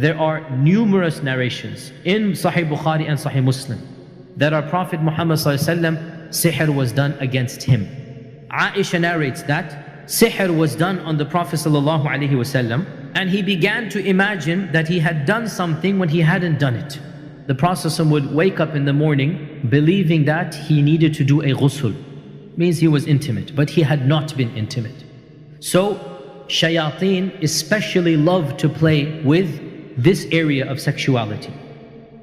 there are numerous narrations in Sahih Bukhari and Sahih Muslim that our Prophet Muhammad sihr was done against him. Aisha narrates that sihr was done on the Prophet ﷺ, and he began to imagine that he had done something when he hadn't done it. The Prophet would wake up in the morning believing that he needed to do a ghusl. Means he was intimate, but he had not been intimate. So shayateen especially love to play with this area of sexuality.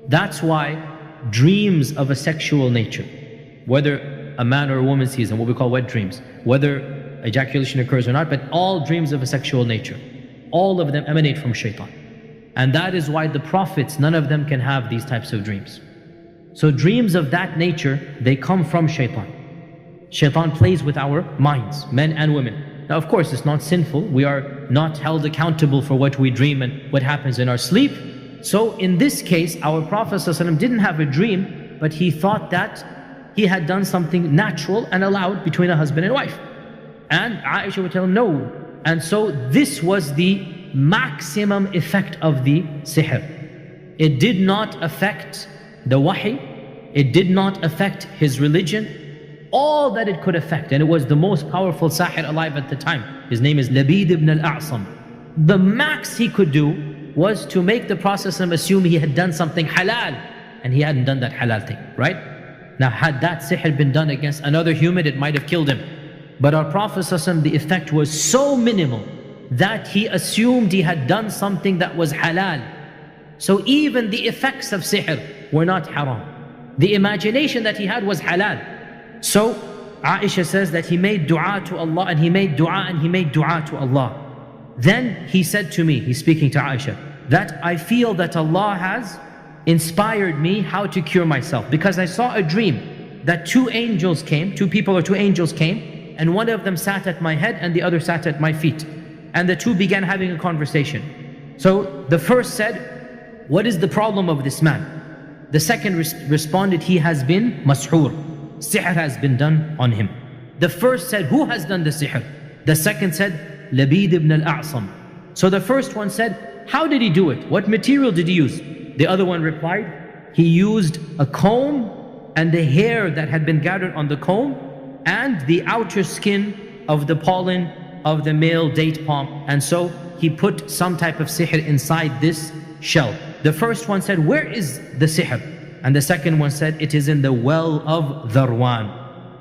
That's why dreams of a sexual nature, whether a man or a woman sees them, what we call wet dreams, whether ejaculation occurs or not, but all dreams of a sexual nature, all of them emanate from shaitan. And that is why the prophets, none of them can have these types of dreams. So dreams of that nature, they come from shaitan. Shaitan plays with our minds, men and women. Now of course it's not sinful, we are not held accountable for what we dream and what happens in our sleep. So in this case, our Prophet ﷺ didn't have a dream, but he thought that he had done something natural and allowed between a husband and wife. And Aisha would tell him no. And so this was the maximum effect of the sihr. It did not affect the wahi, it did not affect his religion. All that it could affect, and it was the most powerful sahir alive at the time. His name is Labid ibn al-A'sam. The max he could do was to make the Prophet assume he had done something halal, and he hadn't done that halal thing, right? Now had that sihr been done against another human, it might have killed him. But our Prophet the effect was so minimal that he assumed he had done something that was halal. So even the effects of sihr were not haram. The imagination that he had was halal. So Aisha says that he made dua to Allah, and he made dua and he made dua to Allah. Then he said to me, he's speaking to Aisha, that I feel that Allah has inspired me how to cure myself, because I saw a dream that two angels came, two angels came, and one of them sat at my head and the other sat at my feet. And the two began having a conversation. So the first said, what is the problem of this man? The second responded, he has been mas'hur. Sihr has been done on him. The first said, who has done the sihr? The second said, Labid ibn al-A'sam. So the first one said, how did he do it? What material did he use? The other one replied, he used a comb and the hair that had been gathered on the comb and the outer skin of the pollen of the male date palm. And so he put some type of sihr inside this shell. The first one said, where is the sihr? And the second one said, it is in the well of Dharwan.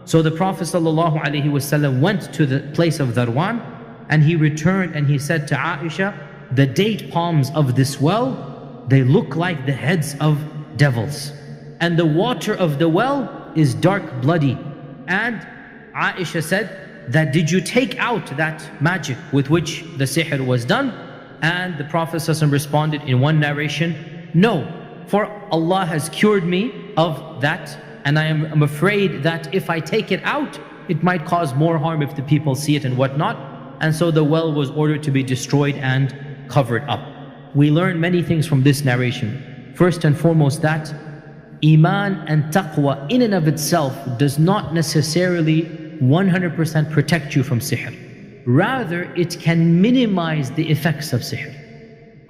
So the Prophet ﷺ went to the place of Dharwan, and he returned and he said to Aisha, the date palms of this well, they look like the heads of devils. And the water of the well is dark bloody. And Aisha said that, did you take out that magic with which the sihr was done? And the Prophet ﷺ responded in one narration, no. For Allah has cured me of that, and I am afraid that if I take it out, it might cause more harm if the people see it and whatnot. And so the well was ordered to be destroyed and covered up. We learn many things from this narration. First and foremost, that Iman and Taqwa in and of itself does not necessarily 100% protect you from sihr. Rather, it can minimize the effects of sihr.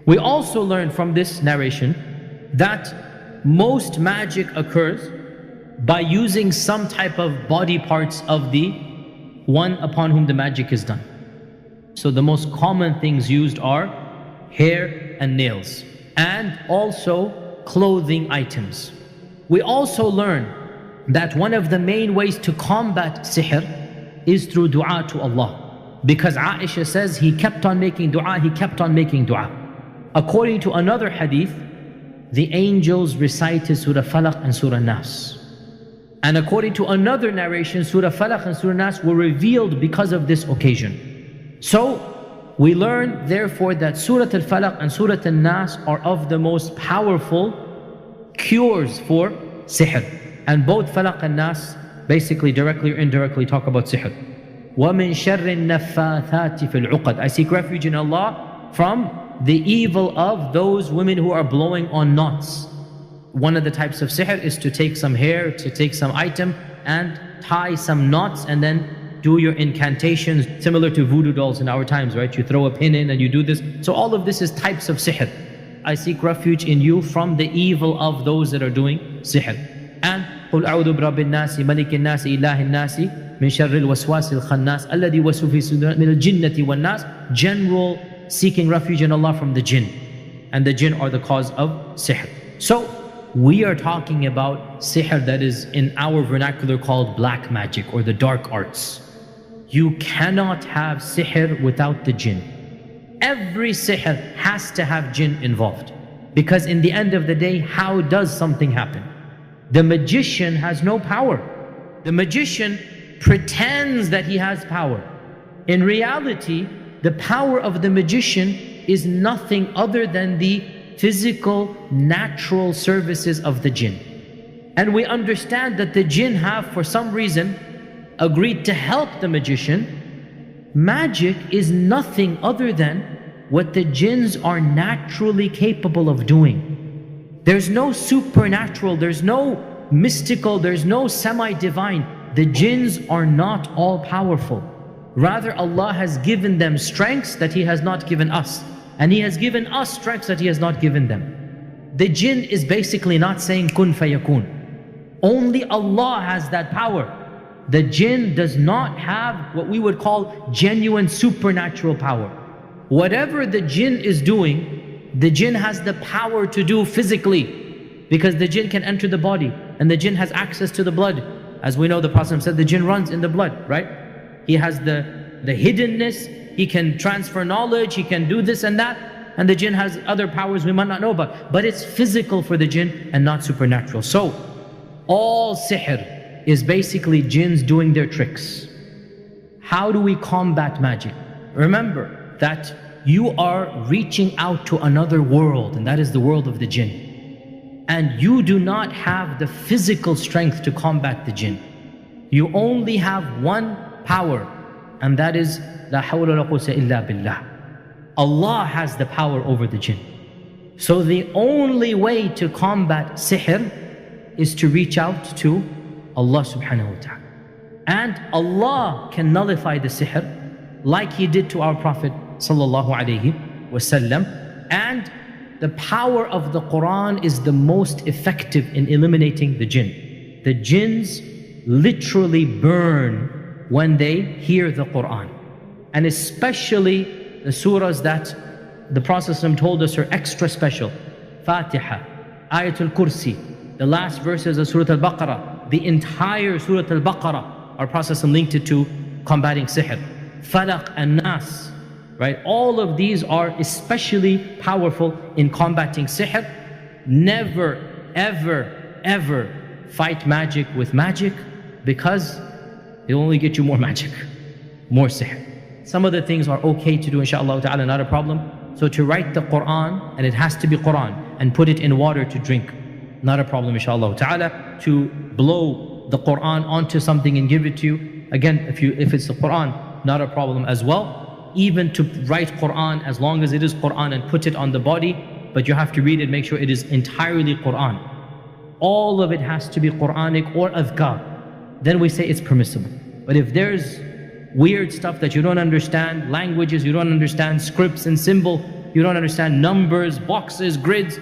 We also learn from this narration that most magic occurs by using some type of body parts of the one upon whom the magic is done. So the most common things used are hair and nails, and also clothing items. We also learn that one of the main ways to combat sihr is through dua to Allah, because Aisha says he kept on making dua, he kept on making dua. According to another hadith, the angels recited Surah Falaq and Surah Nas. And according to another narration, Surah Falaq and Surah Nas were revealed because of this occasion. So we learn therefore that Surah Al-Falaq and Surah Al-Nas are of the most powerful cures for sihr. And both Falaq and Nas basically directly or indirectly talk about sihr. وَمِن شَرِّ النَّفَّاثَاتِ فِي الْعُقَدِ. I seek refuge in Allah from the evil of those women who are blowing on knots. One of the types of sihr is to take some hair, to take some item and tie some knots and then do your incantations, similar to voodoo dolls in our times, right? You throw a pin in and you do this. So all of this is types of sihr. I seek refuge in you from the evil of those that are doing sihr. And قُلْ أَعُوذُ بِرَبِّ النَّاسِ مَلِكِ النَّاسِ إِلَهِ النَّاسِ مِنْ شَرِّ الْوَسْوَاسِ الْخَنَّاسِ الَّذِي يُوَسْوِسُ فِي الصُّدُورِ مِنَ الْجِنَّةِ وَالنَّاسِ. General seeking refuge in Allah from the jinn. And the jinn are the cause of sihr. So we are talking about sihr that is in our vernacular called black magic or the dark arts. You cannot have sihr without the jinn. Every sihr has to have jinn involved. Because in the end of the day, how does something happen? The magician has no power. The magician pretends that he has power. In reality, the power of the magician is nothing other than the physical, natural services of the jinn. And we understand that the jinn have, for some reason, agreed to help the magician. Magic is nothing other than what the jinns are naturally capable of doing. There's no supernatural, there's no mystical, there's no semi-divine. The jinns are not all powerful. Rather, Allah has given them strengths that He has not given us. And He has given us strengths that He has not given them. The jinn is basically not saying kun fayakun. Only Allah has that power. The jinn does not have what we would call genuine supernatural power. Whatever the jinn is doing, the jinn has the power to do physically, because the jinn can enter the body and the jinn has access to the blood. As we know, the Prophet said the jinn runs in the blood, right? He has the hiddenness, he can transfer knowledge, he can do this and that, and the jinn has other powers we might not know about. But it's physical for the jinn and not supernatural. So, all sihr is basically jinns doing their tricks. How do we combat magic? Remember that you are reaching out to another world, and that is the world of the jinn. And you do not have the physical strength to combat the jinn. You only have one power, and that is La hawla wa la quwwata illa billah. Allah has the power over the jinn. So the only way to combat sihr is to reach out to Allah subhanahu wa ta'ala. And Allah can nullify the sihr like He did to our Prophet sallallahu alayhi wasallam. And the power of the Quran is the most effective in eliminating the jinn. The jinns literally burn when they hear the Quran. And especially the surahs that the Prophet ﷺ told us are extra special. Fatiha, Ayatul Kursi, the last verses of Surah Al-Baqarah, the entire Surah Al-Baqarah, our Prophet ﷺ linked it to combating sihr. Falaq and Nas, right? All of these are especially powerful in combating sihr. Never, ever, ever fight magic with magic, because it'll only get you more magic, more sihr. Some of the things are okay to do, inshaAllah ta'ala, not a problem. So to write the Quran, and it has to be Quran, and put it in water to drink, not a problem, inshaAllah ta'ala. To blow the Quran onto something and give it to you, again, if it's the Quran, not a problem as well. Even to write Quran, as long as it is Quran, and put it on the body, but you have to read it, make sure it is entirely Quran. All of it has to be Quranic or adhkar. Then we say it's permissible. But if there's weird stuff that you don't understand, languages you don't understand, scripts and symbol, you don't understand, numbers, boxes, grids,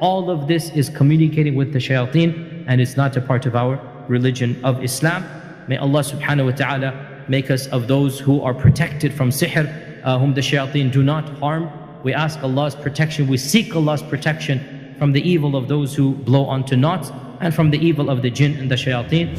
all of this is communicating with the shayateen, and it's not a part of our religion of Islam. May Allah subhanahu wa ta'ala make us of those who are protected from sihr, whom the shayateen do not harm. We ask Allah's protection, we seek Allah's protection from the evil of those who blow onto knots, and from the evil of the jinn and the shayateen.